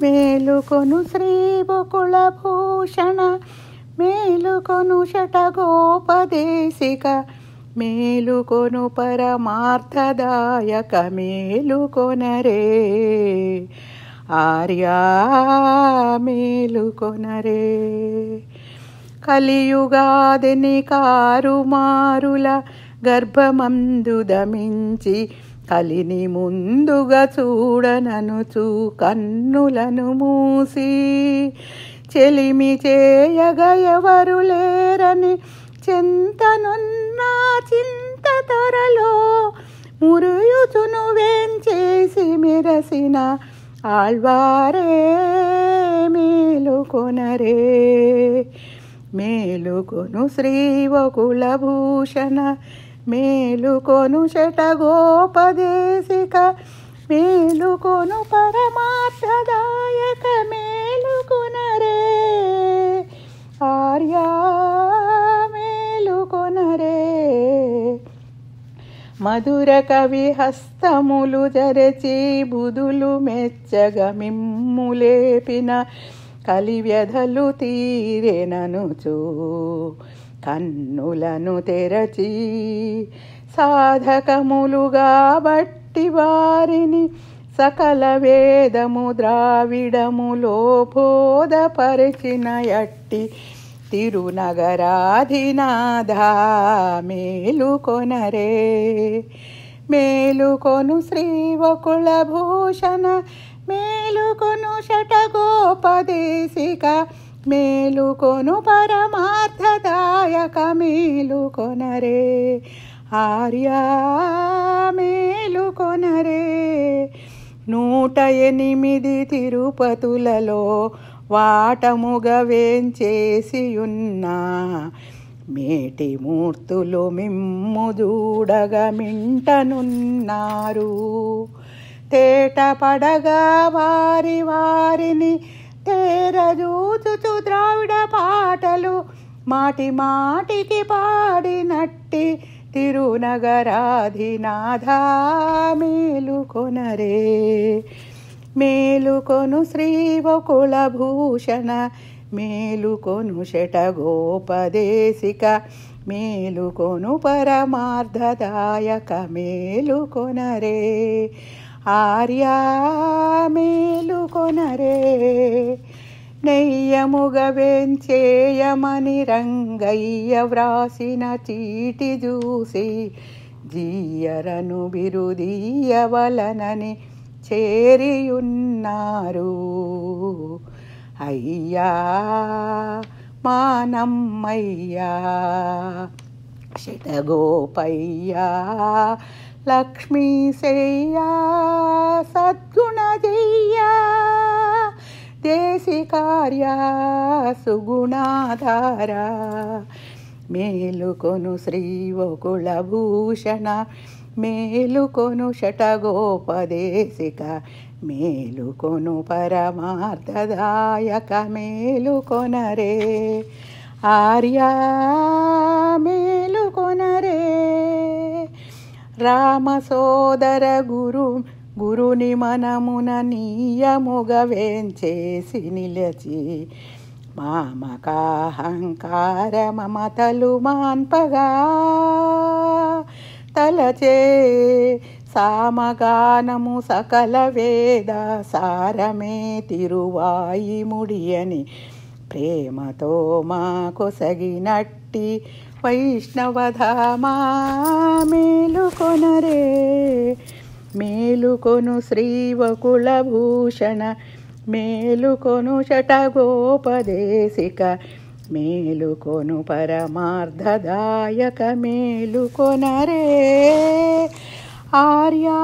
మేలుకొను శ్రీవకుళభూషణ మేలుకొను షటగోపదేశిక మేలుకొను పరమార్థదాయక మేలుకొనరే ఆర్యా మేలుకొనరే. కలియుగాదిని కారుమారుల గర్భమందు దమించి కలిని ముందుగా చూడననుచు కన్నులను మూసి చెలిమి చేయగ ఎవరు లేరని చింతనున్న చింత త్వరలో మురుయుచును వేంచేసి మెరసిన ఆళ్వారే మేలుకొనరే. మేలుకొను శ్రీవకుళభూషణ మేలుకొను షటగోపదేశిక మేలుకొను పరమార్థదాయక మేలుకొనరే ఆర్యా మేలుకొనరే. మధుర కవి హస్తములు జరచి బుధులు మెచ్చగ మిమ్ములేపిన కలివ్యధలు తీరెననుచు కన్నులను తెరచి సాధకములుగా బట్టి వారిని సకల వేదము ద్రావిడములో బోధపరిచిన యట్టి తిరునగరాధినాథ మేలుకొనరే. మేలుకొను శ్రీవకుళభూషణ మేలుకొను షటగోపదేశిక మేలుకొను పరమార్థదాయక మేలుకొనరే ఆర్యా మేలుకొనరే. 108 తిరుపతులలో వాటముగా వేంచేసియున్న మేటి మూర్తులు మిమ్ము చూడగా మింటనున్నారు. తేట పడగా వారి వారిని తేరజూచుచు ద్రావిడ పాటలు మాటి మాటికి పాడినట్టి తిరునగరాధినాథ మేలుకొనరే. మేలుకొను శ్రీవకుళభూషణ మేలుకొను షటగోపదేశిక మేలుకొను పరమార్థదాయక మేలుకొనరే ఆర్యా మేలుకొనరే. నెయ్యముగ వెంచేయమని రంగయ్య వ్రాసిన చీటి చూసి జీయరను బిరుదీయవలనని చేరియున్నారు. అయ్యా మానమ్మయ్యా షటగోపయ్యా లక్ష్మీశయ్యా సద్గుణజయ్యా దేశికార్యా సుగుణాధారా. మేలుకొను శ్రీవకుళభూషణ మేలుకొను షటగోపదేశిక మేలుకొను పరమార్థదాయక మేలుకొనరే ఆర్యా మేలుకొనరే. రామసోదర గురుని మనమున నీయముగ వేంచేసి నిలచి మామకాహంకార మమతలు మాన్పగా తలచే సామగానము సకల వేద సారమే తిరువాయి ముడియని ప్రేమతో మా కొసగినట్టి వైష్ణవధామా మేలుకొనరే. మేలుకొను శ్రీవకుళభూషణ మేలుకొను షటగోపదేశిక మేలుకొను పరమార్థదాయక మేలుకొనరే ఆర్యా